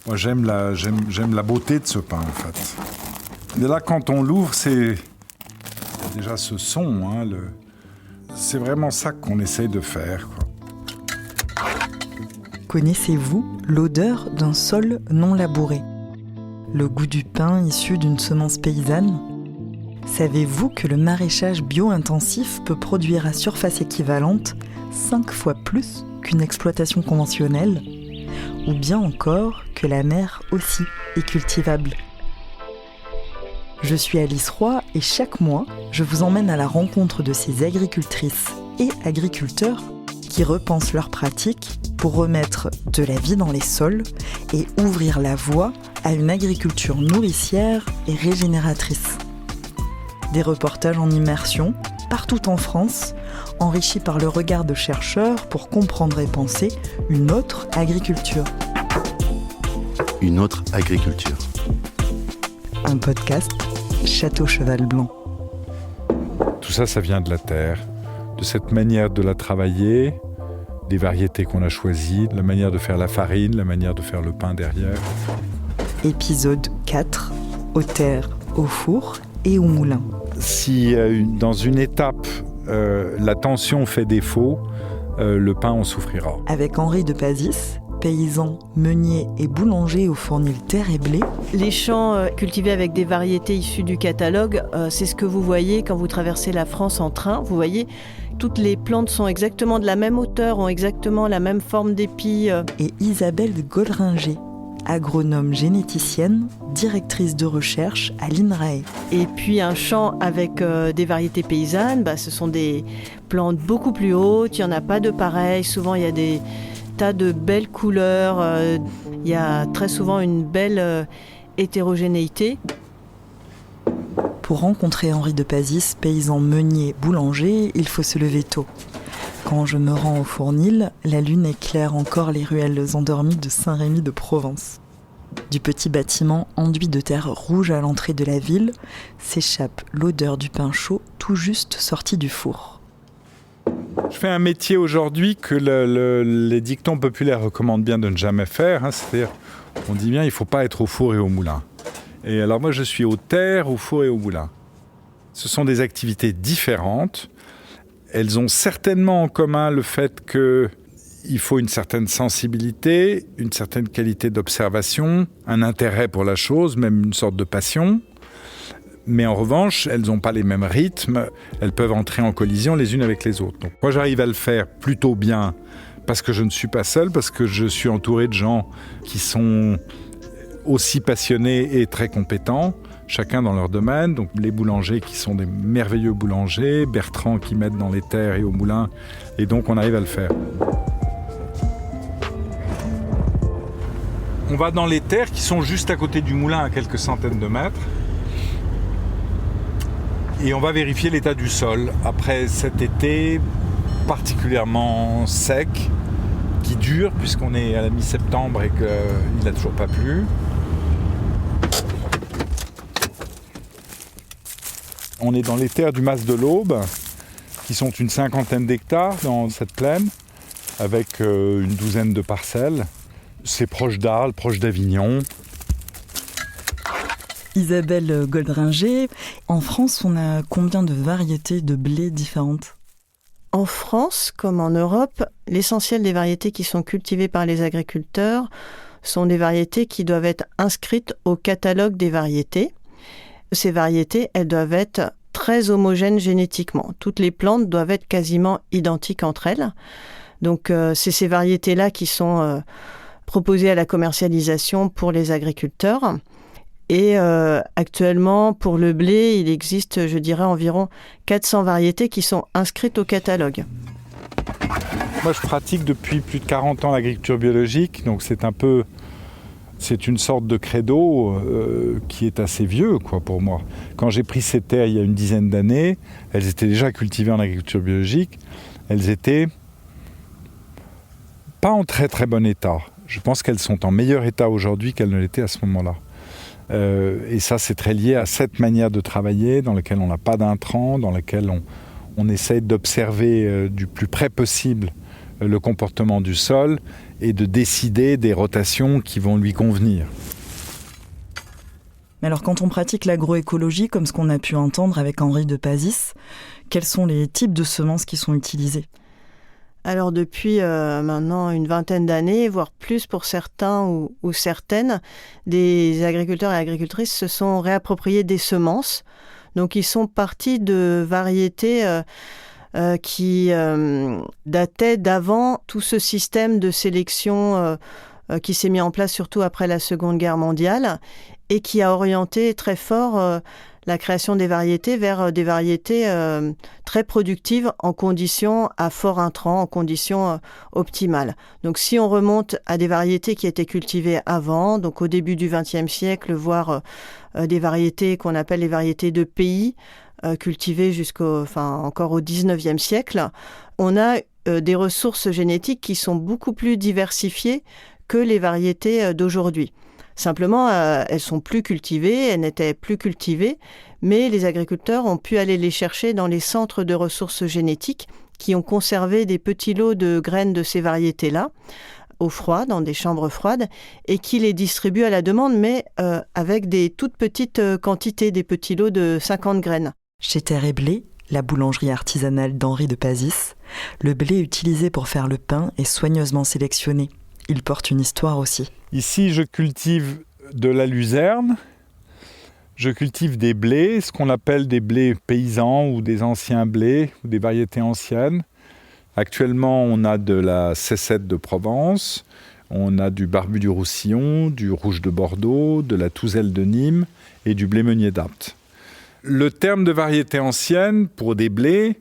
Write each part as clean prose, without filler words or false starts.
Moi, j'aime la beauté de ce pain, en fait. Et là, quand on l'ouvre, il y a déjà ce son. C'est vraiment ça qu'on essaye de faire, quoi. Connaissez-vous l'odeur d'un sol non labouré ? Le goût du pain issu d'une semence paysanne ? Savez-vous que le maraîchage bio-intensif peut produire à surface équivalente 5 fois plus qu'une exploitation conventionnelle ? Ou bien encore que la mer aussi est cultivable ? Je suis Alice Roy et chaque mois, je vous emmène à la rencontre de ces agricultrices et agriculteurs qui repensent leurs pratiques pour remettre de la vie dans les sols et ouvrir la voie à une agriculture nourricière et régénératrice. Des reportages en immersion, partout en France, enrichis par le regard de chercheurs pour comprendre et penser une autre agriculture. Une autre agriculture. Un podcast Château Cheval Blanc. Tout ça, ça vient de la terre, de cette manière de la travailler, des variétés qu'on a choisies, la manière de faire la farine, la manière de faire le pain derrière. Épisode 4, aux terres, au four et au moulin. Si dans une étape, la tension fait défaut, le pain en souffrira. Avec Henri de Pazis, paysan, meunier et boulanger au fournil Terre et Blé. Les champs cultivés avec des variétés issues du catalogue, c'est ce que vous voyez quand vous traversez la France en train. Vous voyez, toutes les plantes sont exactement de la même hauteur, ont exactement la même forme d'épi. Et Isabelle Goldringer, agronome généticienne, directrice de recherche à l'INRAE. Et puis un champ avec des variétés paysannes, ce sont des plantes beaucoup plus hautes, il n'y en a pas de pareil. Souvent, il y a des tas de belles couleurs, il y a très souvent une belle hétérogénéité. Pour rencontrer Henri de Pazis, paysan meunier boulanger, il faut se lever tôt. Quand je me rends au Fournil, la lune éclaire encore les ruelles endormies de Saint-Rémy de Provence. Du petit bâtiment enduit de terre rouge à l'entrée de la ville, s'échappe l'odeur du pain chaud tout juste sorti du four. Je fais un métier aujourd'hui que les dictons populaires recommandent bien de ne jamais faire. C'est-à-dire, on dit bien, il ne faut pas être au four et au moulin. Et alors moi, je suis aux terres, au four et au moulin. Ce sont des activités différentes. Elles ont certainement en commun le fait qu'il faut une certaine sensibilité, une certaine qualité d'observation, un intérêt pour la chose, même une sorte de passion. Mais en revanche, elles n'ont pas les mêmes rythmes, elles peuvent entrer en collision les unes avec les autres. Donc moi, j'arrive à le faire plutôt bien parce que je ne suis pas seul, parce que je suis entouré de gens qui sont aussi passionnés et très compétents, chacun dans leur domaine. Donc les boulangers qui sont des merveilleux boulangers, Bertrand qui m'aide dans les terres et au moulin, et donc on arrive à le faire. On va dans les terres qui sont juste à côté du moulin à quelques centaines de mètres. Et on va vérifier l'état du sol après cet été particulièrement sec qui dure puisqu'on est à la mi-septembre et qu'il n'a toujours pas plu. On est dans les terres du Mas de l'Aube qui sont une 50aine d'hectares dans cette plaine avec une douzaine de parcelles. C'est proche d'Arles, proche d'Avignon. Isabelle Goldringer, en France, on a combien de variétés de blé différentes ? En France, comme en Europe, l'essentiel des variétés qui sont cultivées par les agriculteurs sont des variétés qui doivent être inscrites au catalogue des variétés. Ces variétés, elles doivent être très homogènes génétiquement. Toutes les plantes doivent être quasiment identiques entre elles. Donc, c'est ces variétés-là qui sont proposées à la commercialisation pour les agriculteurs. Et actuellement, pour le blé, il existe, je dirais, environ 400 variétés qui sont inscrites au catalogue. Moi, je pratique depuis plus de 40 ans l'agriculture biologique, donc c'est une sorte de credo qui est assez vieux, pour moi. Quand j'ai pris ces terres il y a une dizaine d'années, elles étaient déjà cultivées en agriculture biologique. Elles étaient pas en très très bon état. Je pense qu'elles sont en meilleur état aujourd'hui qu'elles ne l'étaient à ce moment-là. Et ça, c'est très lié à cette manière de travailler dans laquelle on n'a pas d'intrants, dans laquelle on essaie d'observer du plus près possible le comportement du sol et de décider des rotations qui vont lui convenir. Mais alors quand on pratique l'agroécologie, comme ce qu'on a pu entendre avec Henri de Pazis, quels sont les types de semences qui sont utilisées ? Alors depuis maintenant une vingtaine d'années, voire plus pour certains ou certaines, des agriculteurs et agricultrices se sont réappropriés des semences. Donc ils sont partis de variétés qui dataient d'avant tout ce système de sélection qui s'est mis en place surtout après la Seconde Guerre mondiale et qui a orienté très fort la création des variétés vers des variétés très productives en conditions à fort intrant, en conditions optimales. Donc si on remonte à des variétés qui étaient cultivées avant, donc au début du XXe siècle, voire des variétés qu'on appelle les variétés de pays, cultivées encore au XIXe siècle, on a des ressources génétiques qui sont beaucoup plus diversifiées que les variétés d'aujourd'hui. Simplement, elles sont plus cultivées, elles n'étaient plus cultivées, mais les agriculteurs ont pu aller les chercher dans les centres de ressources génétiques qui ont conservé des petits lots de graines de ces variétés-là, au froid, dans des chambres froides, et qui les distribuent à la demande, mais avec des toutes petites quantités, des petits lots de 50 graines. Chez Terre et Blé, la boulangerie artisanale d'Henri de Pazis, le blé utilisé pour faire le pain est soigneusement sélectionné. Il porte une histoire aussi. Ici, je cultive de la luzerne, je cultive des blés, ce qu'on appelle des blés paysans ou des anciens blés ou des variétés anciennes. Actuellement, on a de la C7 de Provence, on a du barbu du Roussillon, du rouge de Bordeaux, de la touzelle de Nîmes et du blé meunier d'Apt. Le terme de variété ancienne pour des blés,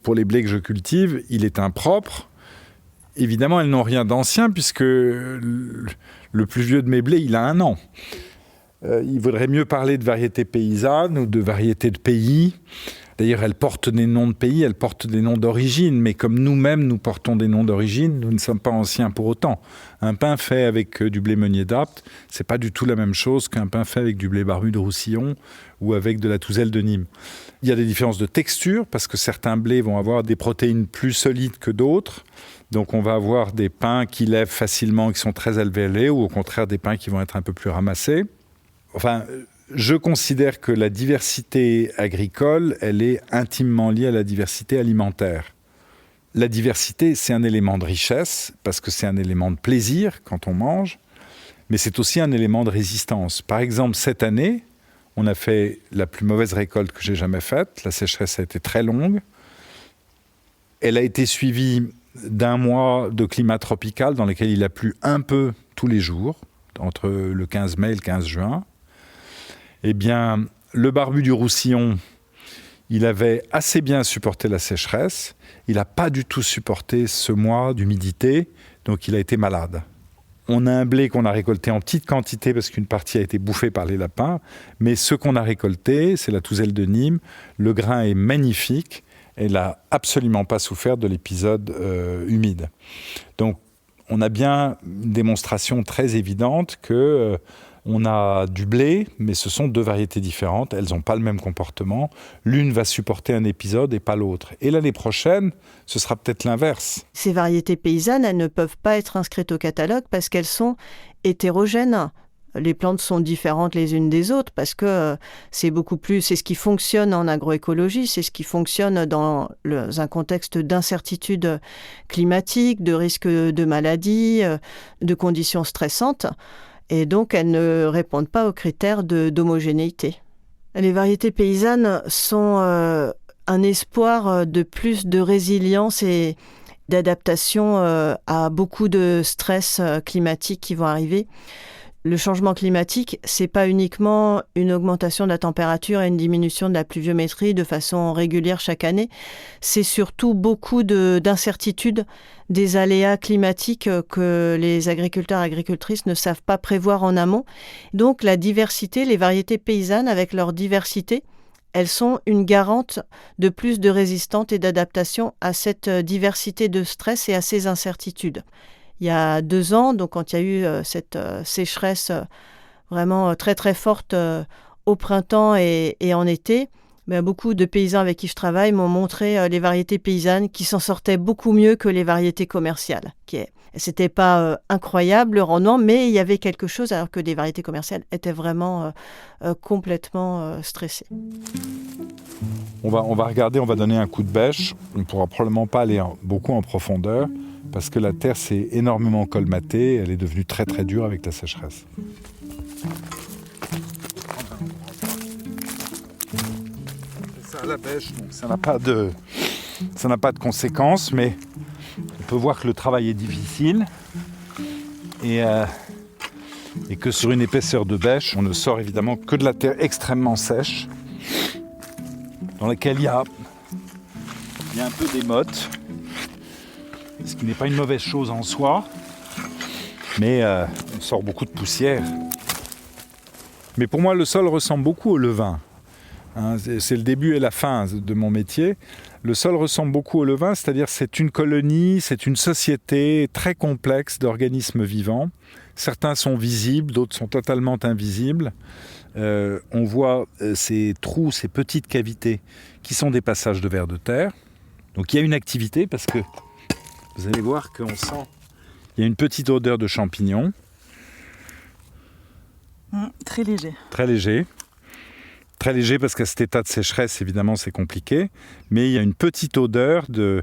pour les blés que je cultive, il est impropre. Évidemment, elles n'ont rien d'ancien puisque le plus vieux de mes blés, il a 1 an. Il vaudrait mieux parler de variétés paysannes ou de variétés de pays. D'ailleurs, elles portent des noms de pays, elles portent des noms d'origine, mais comme nous-mêmes, nous portons des noms d'origine, nous ne sommes pas anciens pour autant. Un pain fait avec du blé meunier d'Apt, c'est pas du tout la même chose qu'un pain fait avec du blé barbu de Roussillon ou avec de la touzelle de Nîmes. Il y a des différences de texture, parce que certains blés vont avoir des protéines plus solides que d'autres. Donc on va avoir des pains qui lèvent facilement, qui sont très élevés, ou au contraire des pains qui vont être un peu plus ramassés. Enfin, je considère que la diversité agricole, elle est intimement liée à la diversité alimentaire. La diversité, c'est un élément de richesse, parce que c'est un élément de plaisir quand on mange, mais c'est aussi un élément de résistance. Par exemple, cette année, on a fait la plus mauvaise récolte que j'ai jamais faite. La sécheresse a été très longue. Elle a été suivie d'1 mois de climat tropical dans lequel il a plu un peu tous les jours, entre le 15 mai et le 15 juin. Eh bien, le barbu du Roussillon, il avait assez bien supporté la sécheresse. Il n'a pas du tout supporté ce mois d'humidité, donc il a été malade. On a un blé qu'on a récolté en petite quantité parce qu'une partie a été bouffée par les lapins, mais ce qu'on a récolté, c'est la touzelle de Nîmes. Le grain est magnifique. Elle n'a absolument pas souffert de l'épisode humide. Donc, on a bien une démonstration très évidente que on a du blé, mais ce sont 2 variétés différentes. Elles n'ont pas le même comportement. L'une va supporter un épisode et pas l'autre. Et l'année prochaine, ce sera peut-être l'inverse. Ces variétés paysannes, elles ne peuvent pas être inscrites au catalogue parce qu'elles sont hétérogènes. Les plantes sont différentes les unes des autres parce que c'est ce qui fonctionne en agroécologie, c'est ce qui fonctionne dans un contexte d'incertitude climatique, de risque de maladie, de conditions stressantes. Et donc, elles ne répondent pas aux critères d'homogénéité. Les variétés paysannes sont un espoir de plus de résilience et d'adaptation à beaucoup de stress climatiques qui vont arriver. Le changement climatique, c'est pas uniquement une augmentation de la température et une diminution de la pluviométrie de façon régulière chaque année, c'est surtout beaucoup d'incertitudes, des aléas climatiques que les agriculteurs et agricultrices ne savent pas prévoir en amont. Donc la diversité, les variétés paysannes avec leur diversité, elles sont une garante de plus de résistance et d'adaptation à cette diversité de stress et à ces incertitudes. Il y a 2 ans, donc quand il y a eu cette sécheresse vraiment très très forte au printemps et en été, Beaucoup de paysans avec qui je travaille m'ont montré les variétés paysannes qui s'en sortaient beaucoup mieux que les variétés commerciales. C'était pas incroyable le rendement, mais il y avait quelque chose, alors que les variétés commerciales étaient vraiment complètement stressées. On va regarder, on va donner un coup de bêche. On ne pourra probablement pas aller beaucoup en profondeur parce que la terre s'est énormément colmatée. Elle est devenue très très dure avec la sécheresse. C'est ça la bêche, donc ça n'a pas de conséquences, mais on peut voir que le travail est difficile et que sur une épaisseur de bêche, on ne sort évidemment que de la terre extrêmement sèche, dans laquelle il y a un peu d'émote, ce qui n'est pas une mauvaise chose en soi, mais on sort beaucoup de poussière. Mais pour moi, le sol ressemble beaucoup au levain. C'est le début et la fin de mon métier. Le sol ressemble beaucoup au levain, c'est-à-dire c'est une colonie, c'est une société très complexe d'organismes vivants. Certains sont visibles, d'autres sont totalement invisibles. On voit ces trous, ces petites cavités qui sont des passages de vers de terre. Donc il y a une activité parce que vous allez voir qu'on sent, il y a une petite odeur de champignons. Très léger. Très léger. Très léger parce qu'à cet état de sécheresse, évidemment, c'est compliqué. Mais il y a une petite odeur de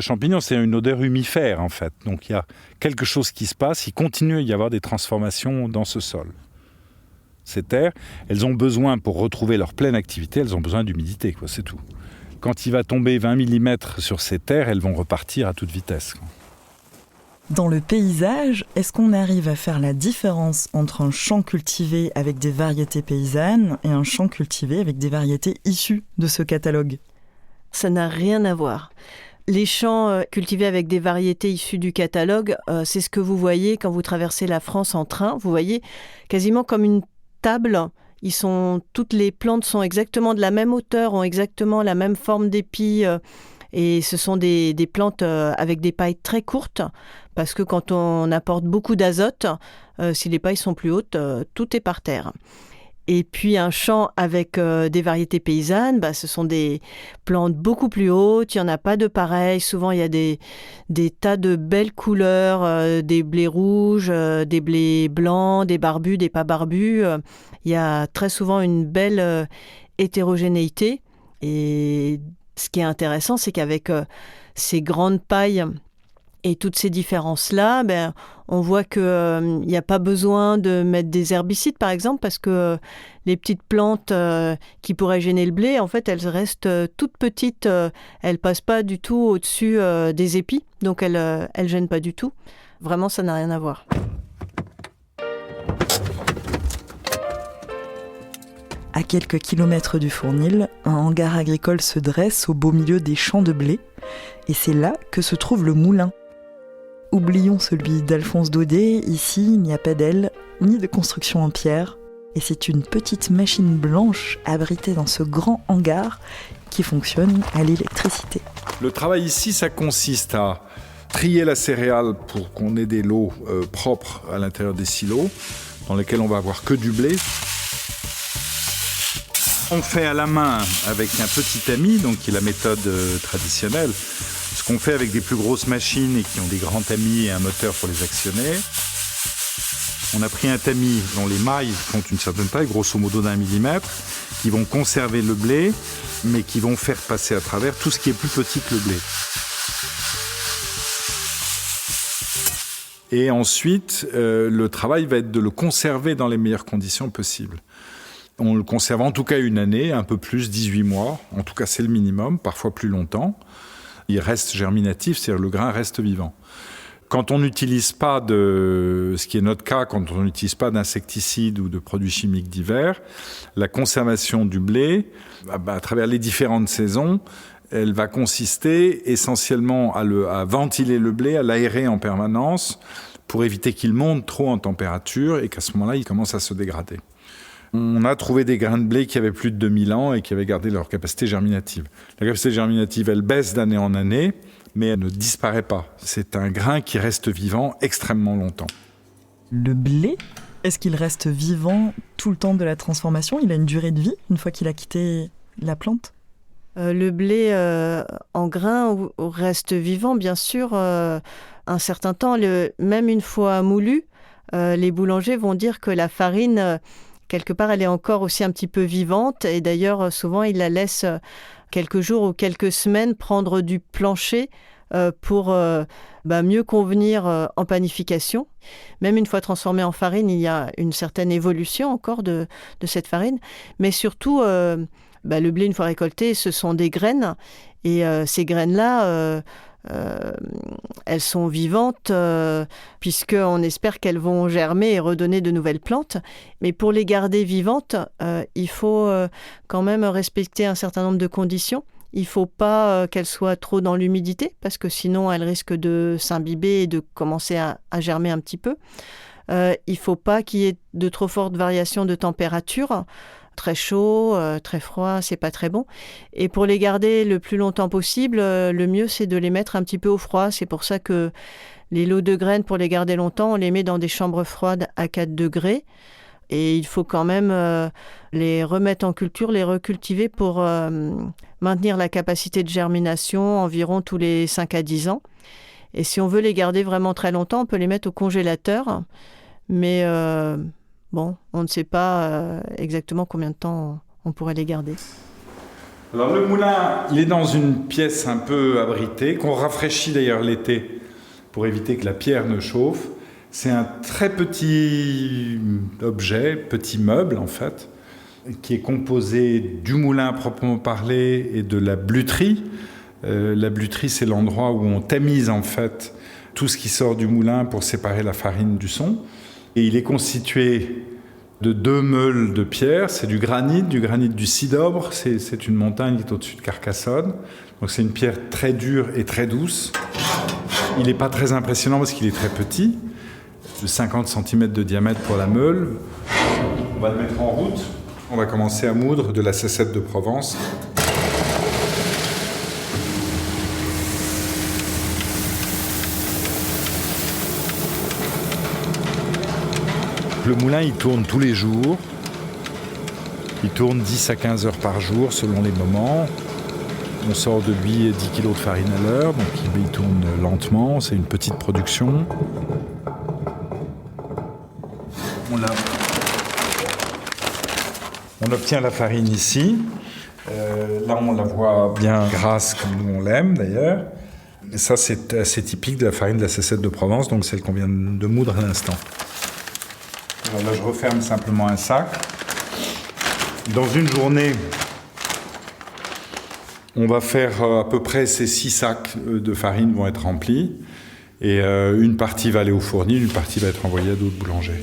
champignons. C'est une odeur humifère, en fait. Donc il y a quelque chose qui se passe. Il continue à y avoir des transformations dans ce sol. Ces terres, elles ont besoin, pour retrouver leur pleine activité, elles ont besoin d'humidité, quoi, c'est tout. Quand il va tomber 20 mm sur ces terres, elles vont repartir à toute vitesse, quoi. Dans le paysage, est-ce qu'on arrive à faire la différence entre un champ cultivé avec des variétés paysannes et un champ cultivé avec des variétés issues de ce catalogue ? Ça n'a rien à voir. Les champs cultivés avec des variétés issues du catalogue, c'est ce que vous voyez quand vous traversez la France en train. Vous voyez quasiment comme une table. Toutes les plantes sont exactement de la même hauteur, ont exactement la même forme d'épi. Et ce sont des plantes avec des pailles très courtes, parce que quand on apporte beaucoup d'azote, si les pailles sont plus hautes, tout est par terre. Et puis un champ avec des variétés paysannes, ce sont des plantes beaucoup plus hautes, il n'y en a pas de pareil. Souvent, il y a des tas de belles couleurs, des blés rouges, des blés blancs, des barbus, des pas barbus. Il y a très souvent une belle hétérogénéité. Et ce qui est intéressant, c'est qu'avec ces grandes pailles et toutes ces différences-là, on voit qu'il n'y a pas besoin de mettre des herbicides, par exemple, parce que les petites plantes qui pourraient gêner le blé, en fait, elles restent toutes petites. Elles ne passent pas du tout au-dessus des épis, donc elles ne gênent pas du tout. Vraiment, ça n'a rien à voir. À quelques kilomètres du Fournil, un hangar agricole se dresse au beau milieu des champs de blé, et c'est là que se trouve le moulin. Oublions celui d'Alphonse Daudet, ici il n'y a pas d'aile, ni de construction en pierre, et c'est une petite machine blanche abritée dans ce grand hangar qui fonctionne à l'électricité. Le travail ici, ça consiste à trier la céréale pour qu'on ait des lots propres à l'intérieur des silos, dans lesquels on va avoir que du blé. On fait à la main avec un petit tamis, donc qui est la méthode traditionnelle. Ce qu'on fait avec des plus grosses machines et qui ont des grands tamis et un moteur pour les actionner. On a pris un tamis dont les mailles font une certaine taille, grosso modo d'1 millimètre, qui vont conserver le blé, mais qui vont faire passer à travers tout ce qui est plus petit que le blé. Et ensuite, le travail va être de le conserver dans les meilleures conditions possibles. On le conserve en tout cas une année, un peu plus, 18 mois. En tout cas, c'est le minimum, parfois plus longtemps. Il reste germinatif, c'est-à-dire le grain reste vivant. Quand on n'utilise pas ce qui est notre cas, quand on n'utilise pas d'insecticides ou de produits chimiques divers, la conservation du blé, à travers les différentes saisons, elle va consister essentiellement à ventiler le blé, à l'aérer en permanence pour éviter qu'il monte trop en température et qu'à ce moment-là, il commence à se dégrader. On a trouvé des grains de blé qui avaient plus de 2000 ans et qui avaient gardé leur capacité germinative. La capacité germinative, elle baisse d'année en année, mais elle ne disparaît pas. C'est un grain qui reste vivant extrêmement longtemps. Le blé Est-ce qu'il reste vivant tout le temps de la transformation ? Il a une durée de vie une fois qu'il a quitté la plante ? Le blé en grain reste vivant, bien sûr, un certain temps. Même une fois moulu, les boulangers vont dire que la farine, quelque part, elle est encore aussi un petit peu vivante. Et d'ailleurs, souvent, ils la laissent quelques jours ou quelques semaines prendre du plancher pour mieux convenir en panification. Même une fois transformée en farine, il y a une certaine évolution encore de cette farine. Mais surtout, le blé, une fois récolté, ce sont des graines. Et ces graines-là, elles sont vivantes puisqu'on espère qu'elles vont germer et redonner de nouvelles plantes. Mais pour les garder vivantes, il faut quand même respecter un certain nombre de conditions. Il ne faut pas qu'elles soient trop dans l'humidité parce que sinon elles risquent de s'imbiber et de commencer à germer un petit peu. Il ne faut pas qu'il y ait de trop fortes variations de température. Très chaud, très froid, c'est pas très bon. Et pour les garder le plus longtemps possible, le mieux c'est de les mettre un petit peu au froid. C'est pour ça que les lots de graines, pour les garder longtemps, on les met dans des chambres froides à 4 degrés. Et il faut quand même les remettre en culture, les recultiver pour maintenir la capacité de germination environ tous les 5 à 10 ans. Et si on veut les garder vraiment très longtemps, on peut les mettre au congélateur. Mais on ne sait pas exactement combien de temps on pourrait les garder. Alors le moulin, il est dans une pièce un peu abritée, qu'on rafraîchit d'ailleurs l'été pour éviter que la pierre ne chauffe. C'est un très petit objet, petit meuble en fait, qui est composé du moulin proprement parlé et de la bluterie. La bluterie, c'est l'endroit où on tamise en fait tout ce qui sort du moulin pour séparer la farine du son. Et il est constitué de 2 meules de pierre, c'est du granit du Cidobre, c'est une montagne qui est au-dessus de Carcassonne. Donc c'est une pierre très dure et très douce. Il n'est pas très impressionnant parce qu'il est très petit, de 50 cm de diamètre pour la meule. On va le mettre en route. On va commencer à moudre de la cécette de Provence. Le moulin, il tourne tous les jours. Il tourne 10 à 15 heures par jour selon les moments. On sort de lui 10 kg de farine à l'heure, donc il tourne lentement, c'est une petite production. On obtient la farine ici. Là, on la voit bien grasse comme nous on l'aime d'ailleurs. Et ça, c'est assez typique de la farine de la cécette de Provence, donc celle qu'on vient de moudre à l'instant. Alors là, je referme simplement un sac. Dans une journée, on va faire à peu près ces 6 sacs de farine vont être remplis. Et une partie va aller au fournil, une partie va être envoyée à d'autres boulangers.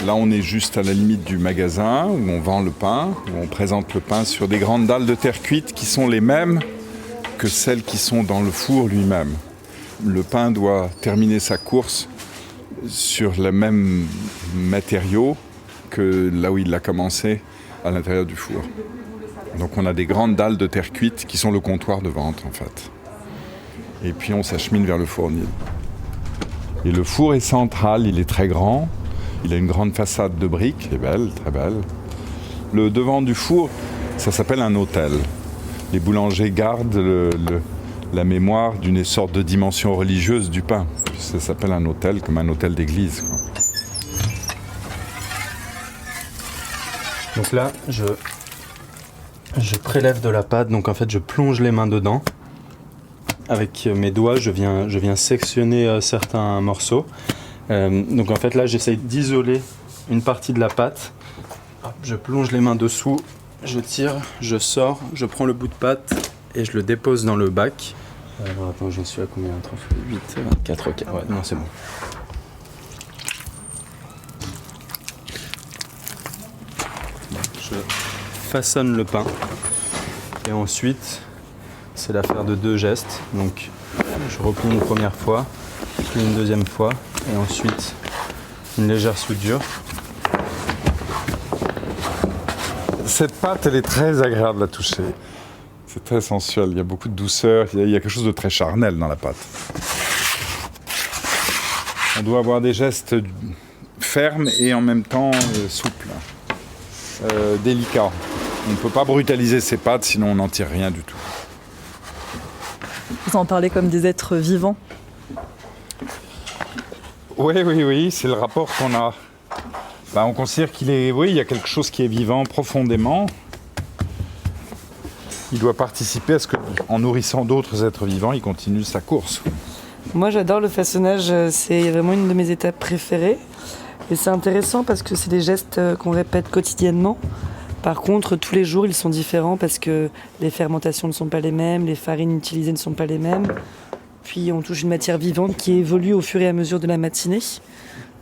Là, on est juste à la limite du magasin où on vend le pain, où on présente le pain sur des grandes dalles de terre cuite qui sont les mêmes que celles qui sont dans le four lui-même. Le pain doit terminer sa course sur le même matériau que là où il l'a commencé, à l'intérieur du four. Donc on a des grandes dalles de terre cuite qui sont le comptoir de vente en fait. Et puis on s'achemine vers le fournil. Et le four est central, il est très grand. Il a une grande façade de briques, elle est belle, très belle. Le devant du four, ça s'appelle un autel. Les boulangers gardent la mémoire d'une sorte de dimension religieuse du pain. Ça s'appelle un autel, comme un autel d'église, quoi. Donc là, je prélève de la pâte, donc en fait je plonge les mains dedans. Avec mes doigts, je viens sectionner certains morceaux. Donc en fait là j'essaye d'isoler une partie de la pâte. Hop, je plonge les mains dessous, je tire, je sors, je prends le bout de pâte et je le dépose dans le bac. Alors attends, j'en suis à combien? 8, 24, ok, ouais, non c'est bon. Je façonne le pain et ensuite c'est l'affaire de 2 gestes. Donc je replie une première fois, puis une deuxième fois. Et ensuite, une légère soudure. Cette pâte, elle est très agréable à toucher. C'est très sensuel, il y a beaucoup de douceur, il y a quelque chose de très charnel dans la pâte. On doit avoir des gestes fermes et en même temps souples, délicats. On ne peut pas brutaliser ses pâtes, sinon on n'en tire rien du tout. Vous en parlez comme des êtres vivants. Oui, c'est le rapport qu'on a. On considère qu'il y a quelque chose qui est vivant profondément. Il doit participer à ce qu'en nourrissant d'autres êtres vivants, il continue sa course. Moi, j'adore le façonnage, c'est vraiment une de mes étapes préférées. Et c'est intéressant parce que c'est des gestes qu'on répète quotidiennement. Par contre, tous les jours, ils sont différents parce que les fermentations ne sont pas les mêmes, les farines utilisées ne sont pas les mêmes. Puis on touche une matière vivante qui évolue au fur et à mesure de la matinée.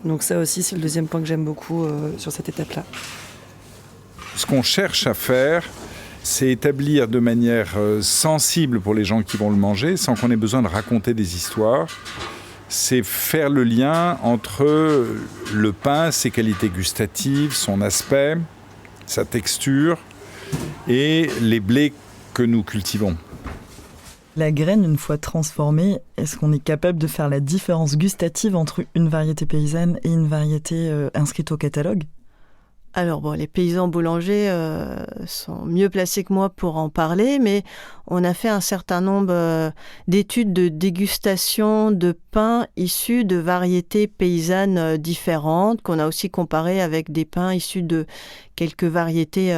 Donc ça aussi, c'est le deuxième point que j'aime beaucoup sur cette étape-là. Ce qu'on cherche à faire, c'est établir de manière sensible pour les gens qui vont le manger, sans qu'on ait besoin de raconter des histoires. C'est faire le lien entre le pain, ses qualités gustatives, son aspect, sa texture et les blés que nous cultivons. La graine, une fois transformée, est-ce qu'on est capable de faire la différence gustative entre une variété paysanne et une variété inscrite au catalogue ? Alors les paysans boulangers sont mieux placés que moi pour en parler, mais on a fait un certain nombre d'études de dégustation de pains issus de variétés paysannes différentes, qu'on a aussi comparé avec des pains issus de quelques variétés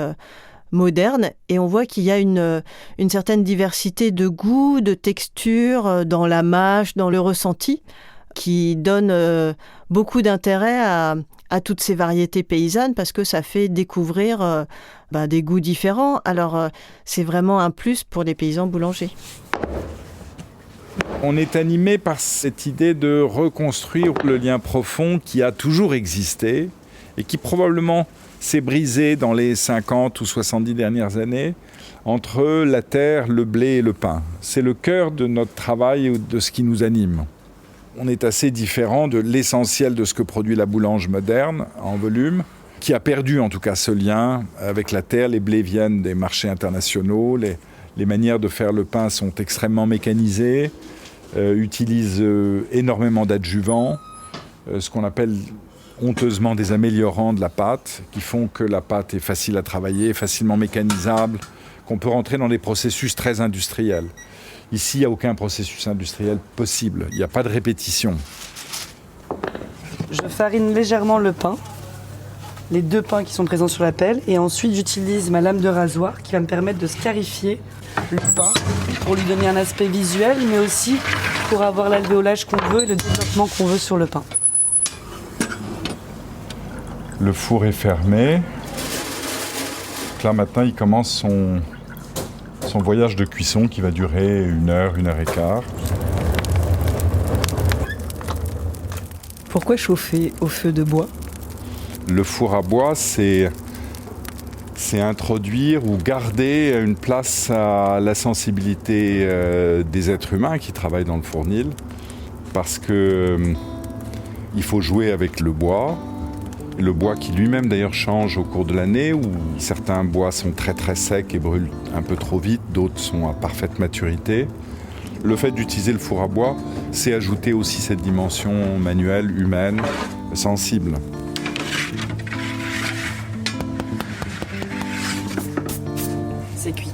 modernes, et on voit qu'il y a une certaine diversité de goût, de texture dans la mâche, dans le ressenti, qui donne beaucoup d'intérêt à toutes ces variétés paysannes parce que ça fait découvrir des goûts différents. Alors, c'est vraiment un plus pour les paysans boulangers. On est animé par cette idée de reconstruire le lien profond qui a toujours existé et qui probablement s'est brisé dans les 50 ou 70 dernières années entre la terre, le blé et le pain. C'est le cœur de notre travail et de ce qui nous anime. On est assez différent de l'essentiel de ce que produit la boulange moderne en volume, qui a perdu en tout cas ce lien avec la terre. Les blés viennent des marchés internationaux, les manières de faire le pain sont extrêmement mécanisées, utilisent énormément d'adjuvants, ce qu'on appelle honteusement des améliorants de la pâte, qui font que la pâte est facile à travailler, facilement mécanisable, qu'on peut rentrer dans des processus très industriels. Ici, il n'y a aucun processus industriel possible. Il n'y a pas de répétition. Je farine légèrement le pain, les deux pains qui sont présents sur la pelle, et ensuite j'utilise ma lame de rasoir qui va me permettre de scarifier le pain pour lui donner un aspect visuel, mais aussi pour avoir l'alvéolage qu'on veut et le développement qu'on veut sur le pain. Le four est fermé. Donc là, maintenant, il commence son voyage de cuisson qui va durer 1 heure, 1 heure et quart. Pourquoi chauffer au feu de bois ? Le four à bois, c'est introduire ou garder une place à la sensibilité des êtres humains qui travaillent dans le fournil, parce que il faut jouer avec le bois qui lui-même d'ailleurs change au cours de l'année, où certains bois sont très très secs et brûlent un peu trop vite, d'autres sont à parfaite maturité. Le fait d'utiliser le four à bois, c'est ajouter aussi cette dimension manuelle, humaine, sensible. C'est cuit.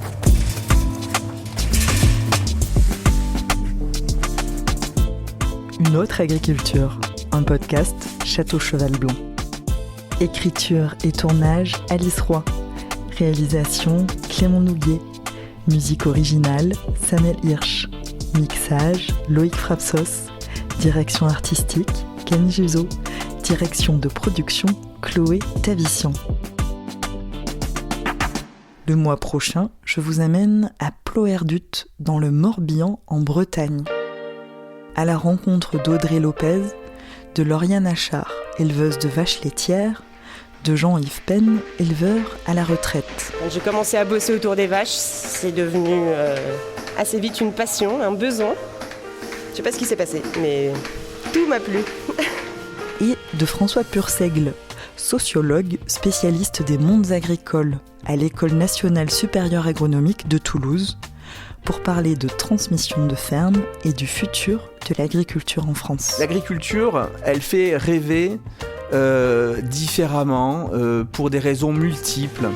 Une autre agriculture, un podcast Château Cheval Blanc. Écriture et tournage, Alice Roy. Réalisation, Clément Nouguier. Musique originale, Samuel Hirsch. Mixage, Loïc Frapsos. Direction artistique, Camille Juzo. Direction de production, Chloé Tavissian. Le mois prochain, je vous amène à Ploerdut, dans le Morbihan, en Bretagne. À la rencontre d'Audrey Lopez, de Lauriane Achard, éleveuse de vaches laitières, de Jean-Yves Penn, éleveur à la retraite. J'ai commencé à bosser autour des vaches, c'est devenu assez vite une passion, un besoin. Je sais pas ce qui s'est passé, mais tout m'a plu. Et de François Purseigle, sociologue spécialiste des mondes agricoles à l'École nationale supérieure agronomique de Toulouse, pour parler de transmission de ferme et du futur de l'agriculture en France. L'agriculture, elle fait rêver différemment pour des raisons multiples.